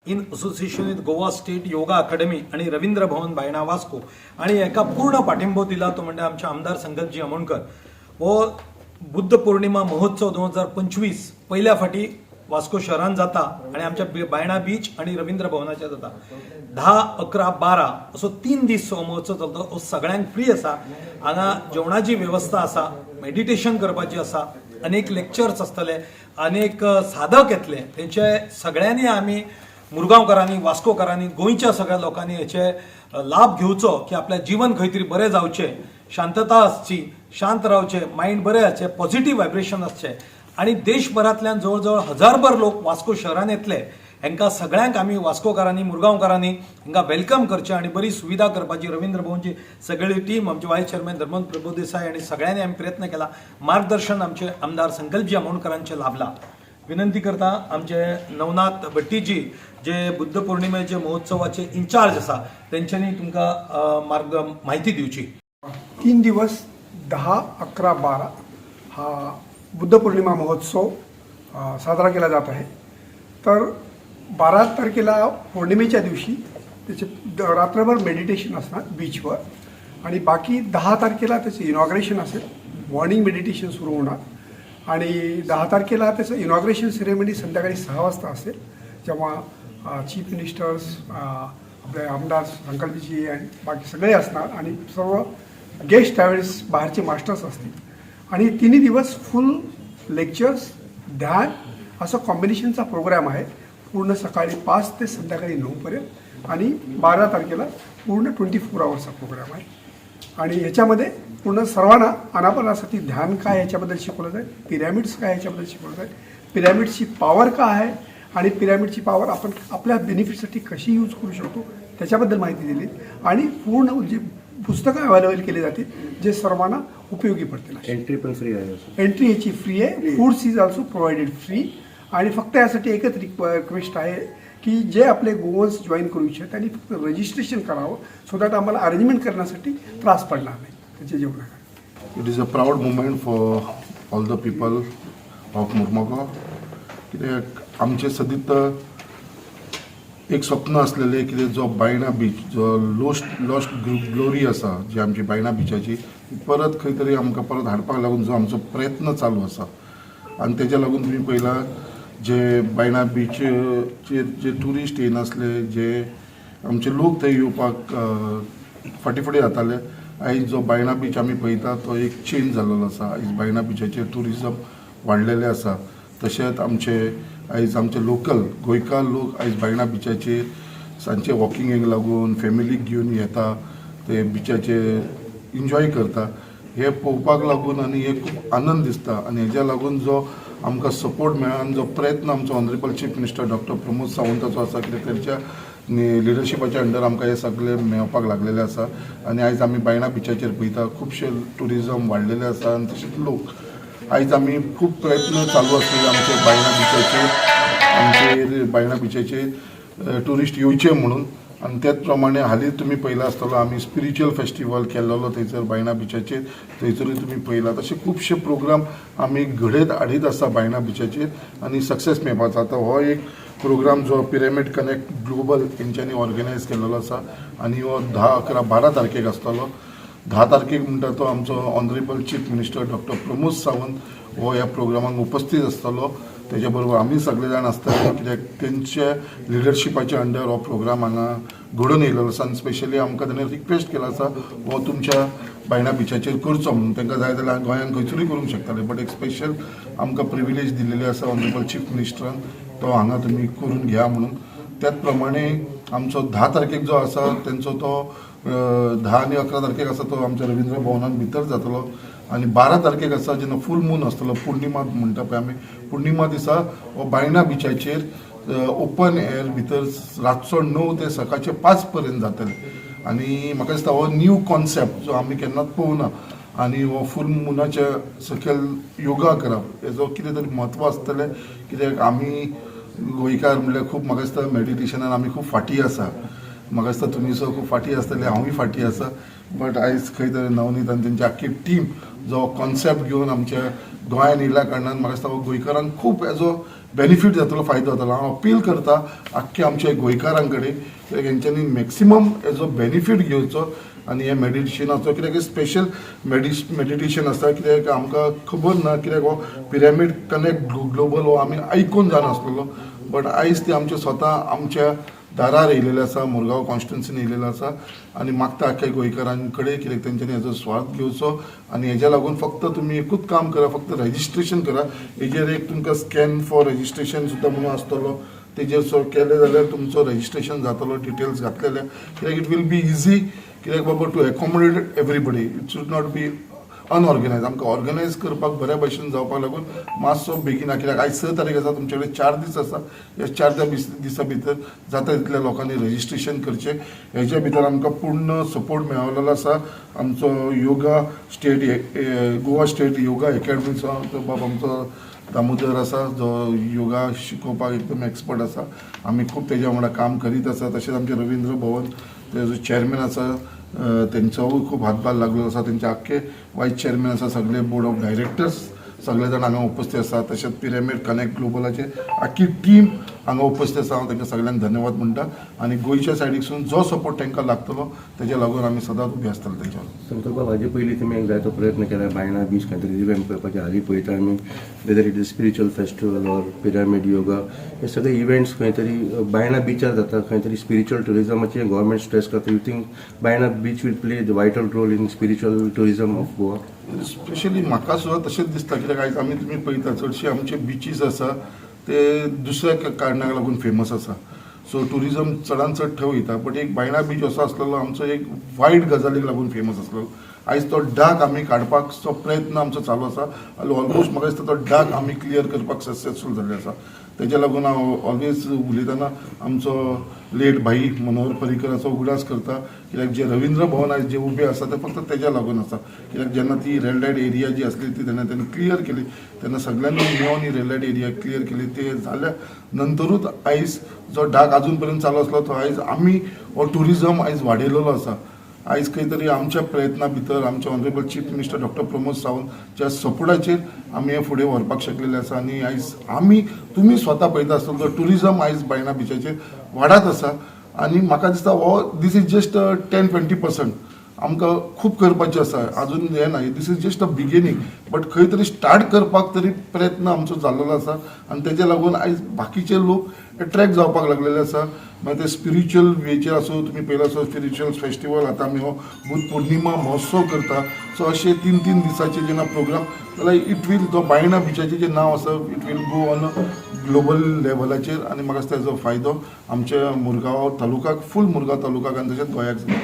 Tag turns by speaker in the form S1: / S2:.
S1: In association with Goa state yoga academy आणि रवींद्र भवन बायणा वास्को आणि एका पूर्ण पाठिंबो दिला तो म्हणजे आमचे आमदार संकल्पजी आमोणकर हो बुद्ध पौर्णिमा महोत्सव 2025 पहिल्या फाटी वास्को शहरान जाता आणि आमच्या बायणा बीच आणि रवींद्र भवनाच्या जाता 10, 11, 12 असो 3 दीस हो महोत्सव चलता सगळ्यांक फ्री आसा हांगा जेवणाची व्यवस्था आसा मेडिटेशन करपाची आसा अनेक लेक्चर्स आसतले अनेक साधक येतले तेंचे सगळ्यांनी आमी मुरगांवकारांनी वास्कोकारांनी गोंयच्या सगळ्या लोकांनी हेचे लाभ घेवचो की आपल्या जीवन खंय तरी बरें जावचें शांतता आसची शांत रावचे माइंड बरें आसचे पॉझिटिव्ह व्हायब्रेशन आसचे आणि देशभरांतल्यान जवळ 1000 लोक वास्को शहरान येतले हांकां सगळ्यांक आमी वास्कोकारांनी मुरगांवकारांनी हांकां वेलकम करचे आणि बरी सुविधा करपाची रवींद्र भवनची सगळी टीम आमचे वायस चेअरमॅन धर्मंत प्रभुदेसाय आणि सगळ्यांनी आमी प्रयत्न केला मार्गदर्शन आमचे आमदार संकल्पजी आमोणकरांचे लाभला विनंती करता आमचे नवनाथ भट्टीजी जे बुद्ध पौर्णिमेचे महोत्सवाचे इंचार्ज आसा तेंच्यांनी तुमकां माहिती दिवची
S2: 3 दिवस 10, 11, 12 हा बुद्ध पौर्णिमा महोत्सव साजरा केला जात आहे तर 12 तारखेला पौर्णिमेच्या दिवशी त्याचे रात्रभर मेडिटेशन असणार बीचवर आणि बाकी 10 तारखेला त्याचे इनॉग्रेशन असेल मॉर्निंग मेडिटेशन सुरू होणार आणि 10 तारखेला त्याचं इनॉग्रेशन सेरेमनी संध्याकाळी 6 वाजता असेल जेव्हा चीफ मिनिस्टर्स आपले आमदार संकल्पजी आणि बाकी सगळे असणार आणि सर्व गेस्ट त्यावेळेस बाहेरचे मास्टर्स असतील आणि 3 दिवस फुल लेक्चर्स ध्यान असं कॉम्बिनेशनचा प्रोग्राम आहे पूर्ण सकाळी 5 ते संध्याकाळी 9 पर्यंत आणि 12 तारखेला पूर्ण 24 आवर्सचा प्रोग्राम आहे आणि ह्याच्यामध्ये पूर्ण सर्वांना अनापनासाठी ध्यान काय याच्याबद्दल शिकवलं जाईल पिरॅमिड्स काय याच्याबद्दल शिकवलं जाईल पिरॅमिडची पॉवर काय आहे आणि पिरॅमिडची पॉवर आपण आपल्या बेनिफिटसाठी कशी यूज करू शकतो त्याच्याबद्दल माहिती दिली आणि पूर्ण जे पुस्तकं अवेलेबल केली जातील जे सर्वांना उपयोगी पडतील
S3: एंट्री पण फ्री आहे
S2: एंट्री याची फ्री आहे foods is also provided free आणि फक्त यासाठी एकच रिक्वेस्ट आहे की जे आपले गोवन्स जॉईन करू इच्छित त्यांनी फक्त रजिस्ट्रेशन करावं सो दॅट आम्हाला अरेंजमेंट करण्यासाठी त्रास पडणार नाही त्याचे जेवणाकडे
S4: it is a proud movement for all the people of Mormugao कित्याक आमचे सदीत एक स्वप्न असलेले की जो बायणा बीच जो लॉस्ट ग्लोरी आसा जी आमची बायणा बीचाची परत खंय तरी आमकां परत हाडपाक लागून जो आमचो प्रयत्न चालू आसा आनी तेज्या लागून तुमी पळयला जे बायणा बीचेर जे ट्युरिस्ट येनासले जे आमचे लोक थंय येवपाक फाटीं जाताले आयज जो बायणा बीच आमी पळयता तो एक चेंज जाल्लो आसा आयज बायणा बीचाचेर ट्युरिजम वाडलेले आसा तशेंच आयज आमचे लोकल गोंयकार लोक आयज बायणा बिचाचेर सांजचे वॉकिंगेक लागून फॅमिलीक घेवन येता ते बिचाचेर एन्जॉय करता हे पळोवपाक लागून आनी हे खूब आनंद दिसता आनी हेज्या लागून जो आमकां सपोर्ट मेळ्ळा आनी जो प्रयत्न आमचो honourable chief minister doctor Pramod सावंताचो आसा कित्याक तेंच्या लिडरशिपाच्या अंडर आमकां हे सगळे मेळपाक लागलेले आसा आनी आयज आमी बायणा बिचाचेर पळयता खुबशे ट्युरिजम वाडलेले आसा आनी तशेंच लोक आयज आमी खूब प्रयत्न चालू आसलेले आमचे बायणा बिचाचेर ट्युरिस्ट येवचे म्हणून आनी त्याच प्रमाणे हालीं तुमी पळयला आसतलो आमी स्पिरिच्युअल फेस्टिवल केल्लो थंयसर बायणा बिचाचेर थंयसरूय तुमी पळयला तशे खुबशे प्रोग्राम आमी घडयत हाडीत आसा बायणा बिचाचेर आनी सक्सेस मेळपाचो आतां हो एक प्रोग्राम जो पिरॅमिड कनेक्ट ग्लोबल हेंच्यांनी ऑर्गनायज केल्लो आसा आनी हो 10, 11, 12 तारखेक आसतलो 10 तारखेक म्हणटा तो आमचो honourable chief minister doctor Pramod Sawant हो ह्या प्रोग्रामाक उपस्थित आसतलो तेज्या बरोबर आमी सगळे जाण आसतले कित्याक तेंचे लिडरशिपाच्या अंडर हो प्रोग्राम हांगा घडोवन येयल्लो आसा आनी स्पेशली आमकां ताणें रिक्वेस्ट केला आसा हो तुमच्या बायणा बिचाचेर करचो म्हणून तांकां जाय जाल्यार गोंयांत खंयसरूय करूंक शकताले बट एक स्पेशल आमकां प्रिविलेज दिल्लेली आसा ऑनरेबल चीफ मिनिस्टरान तो हांगा तुमी करून घ्या म्हणून त्याच प्रमाणे आमचो 10 तारखेक जो आसा तेंचो तो 10 आनी 11 तारखेक आसा तो आमच्या रवींद्र भवनान भितर जातलो आनी 12 तारखेक आसा जेन्ना फूल मून आसतलो पूर्णिमा म्हणटा पळय आमी पूर्णिमा दिसा हो बायणा बिचाचेर ओपन एअर भितर रातचो 9 ते सकाळचे 5 पर्यंत जातले आनी म्हाका दिसता हो न्यू कॉन्सेप्ट जो आमी केन्नाच पळोवना आनी हो फूल मुनाच्या सकयल योगा करप हेजो कितें तरी म्हत्व आसतलें कित्याक आमी गोंयकार म्हणल्यार खूब म्हाका दिसता मेडिटेशनान आमी खूब फाटीं आसा म्हाका दिसता तुमी सो खूब फाटीं आसतले हांवूय फाटीं आसा बट आयज खंय तरी नवनीत आनी तेंची आख्खी टीम जो कॉन्सेप्ट घेवन आमच्या गोंयांत येयल्या कारणान म्हाका दिसता गोंयकारांक खूब हेजो बेनिफीट जातलो फायदो जातलो. हांव अपील करता आख्ख्या आमच्या गोंयकारां कडेन कित्याक हेंच्यांनी मॅक्सिमम हेजो बेनिफीट घेवचो आनी हे मेडिटेशनाचो कित्याक स्पेशल मेडिटेशन आसा कित्याक आमकां खबर ना कित्याक हो पिरामीड कनेक्ट ग्लोबल हो आमी आयकून जानासलेलो बट आयज ते आमचे स्वता आमच्या दारार येयलेले आसा, मुरगांव कॉन्स्टिट्युन्सीन येयलेलो आसा आनी मागता आख्या गोंयकारां कडेन कित्याक तेंच्यांनी हेजो स्वार्थ घेवचो आनी हेज्या लागून फक्त तुमी एकूच काम करा, फक्त रजिस्ट्रेशन करा. हेजेर एक तुमकां स्कॅन फॉर रजिस्ट्रेशन सुद्दां म्हणून आसतलो, तेजेर सो केलें जाल्यार तुमचो रजिस्ट्रेशन जातलो डिटेल्स घातलेले कित्याक इट वील बी इजी कित्याक बाबा to accommodate everybody. It should not be unorganise. आमकां ऑर्गनायज करपाक बऱ्या भशेन जावपाक लागून मातसो बेगीन कित्याक आयज 6 तारीख आसा, तुमचे कडेन 4 दीस आसा. ह्या 4 दिसा भितर जाता तितल्या लोकांनी रजिस्ट्रेशन करचें. हेच्या भितर आमकां पूर्ण सपोर्ट मेळलेलो आसा आमचो योगा स्टेट गोवा स्टेट योगा अकॅडमीचो तो बाब आमचो दामोदर आसा जो योगा शिकोवपाक एकदम एक्सपर्ट आसा. आमी खूब तेज्या वांगडा काम करीत आसा. तशेंच आमचे रविंद्र भवन तेजो चेअरमॅन आसा, तेंचोय खूब हातभार लागलेलो आसा. तेंचे आख्खे वायस चेअरमॅन आसा, सगळे बोर्ड ऑफ डायरेक्टर्स सगळे जाण हांगा उपस्थित आसा. तशेंच पिरामीड कनेक्ट ग्लोबलाचे आख्खी टीम हांगा उपस्थित आसा. हांव तांकां सगळ्यांक धन्यवाद म्हणटा आनी गोंयच्या सायडीकसून जो सपोर्ट तांकां लागतलो तेज्या लागून आमी सदांच उबे आसतले तेंच्या वांगडा.
S3: संकल्प हाजे पयलीं तुमी एक जायतो प्रयत्न केला बायणा बीच खंय तरी रिवॅम्प करपाचे. हालीं पळयता आमी whether it is spiritual festival or pyramid yoga हे सगळे इव्हेंट्स खंय तरी बायणा बिचार जाता. खंय तरी स्पिरिच्युअल टुरिजमाचेर गव्हर्मेंट स्ट्रेस करता. You think Baina beach will play the vital role in spiritual tourism of Goa?
S4: Specially म्हाका सुद्दां तशेंच दिसता कित्याक आयज आमी तुमी पळयता चडशे आमचे बिचीस आसा ते दुसऱ्या कारणाक लागून फेमस आसा. सो टुरिजम चडांत चड थंय वयता. बट एक बायणा बीच असो आसलेलो आमचो एक वायट गजालीक लागून फेमस आसलेलो. आयज तो डाग आमी काडपाचो प्रयत्न आमचो चालू आसा. ऑलमोस्ट म्हाका दिसता तो डाग आमी क्लियर करपाक सक्सेसफूल जाल्ले आसा. तेज्या लागून हांव ऑलवेज उलयतना आमचो लेट भाई मनोहर पर्रीकराचो उगडास करता कित्याक जे रविंद्र भवन आयज जे उबे आसा ते फक्त तेज्या लागून आसा. कित्याक जेन्ना ती रेड लायट एरिया जी आसली ती तेन्ना क्लियर केली, तेन्ना सगळ्यांनी मेळून ही रेड लायट एरिया क्लियर केली. ते जाल्या नंतरूच आयज जो डाग अजून पर्यंत चालू आसलो तो आयज आमी हो टुरिजम आयज वाडयलेलो आसा. आयज खंय तरी आमच्या प्रयत्ना भितर आमचे honourable chief minister doctor Pramod सावंतच्या सपोर्टाचेर आमी हे फुडें व्हरपाक शकलेले आसा आनी आयज आमी तुमी स्वता पळयता आसतलो टुरिजम आयज बायणा बिचाचेर वाडत आसा आनी म्हाका दिसता हो दीस इज जस्ट 10-20% आमकां खूब करपाचें आसा. अजून हें ना, this is just a beginning but खंय तरी स्टार्ट करपाक तरी प्रयत्न आमचो जाल्लो आसा आनी तेज्या लागून आयज बाकीचे लोक एट्रॅक्ट जावपाक लागलेले आसा. मागीर ते स्पिरिच्युअल वेचेर आसूं तुमी पयला सो स्पिरिच्युअल फेस्टिवल आतां आमी हो बुध पौर्णिमा महोत्सव करता. सो अशे 3-3 दिसाचे जेन्ना प्रोग्राम जाल्यार इट वील जो बायणा बिचाचें जें नांव आसा it will go on global लेवलाचेर आनी म्हाका दिसता हेजो फायदो आमच्या मुरगांव तालुकाक फूल मुरगांव तालुकाक आनी तशेंच गोंयाक जाता.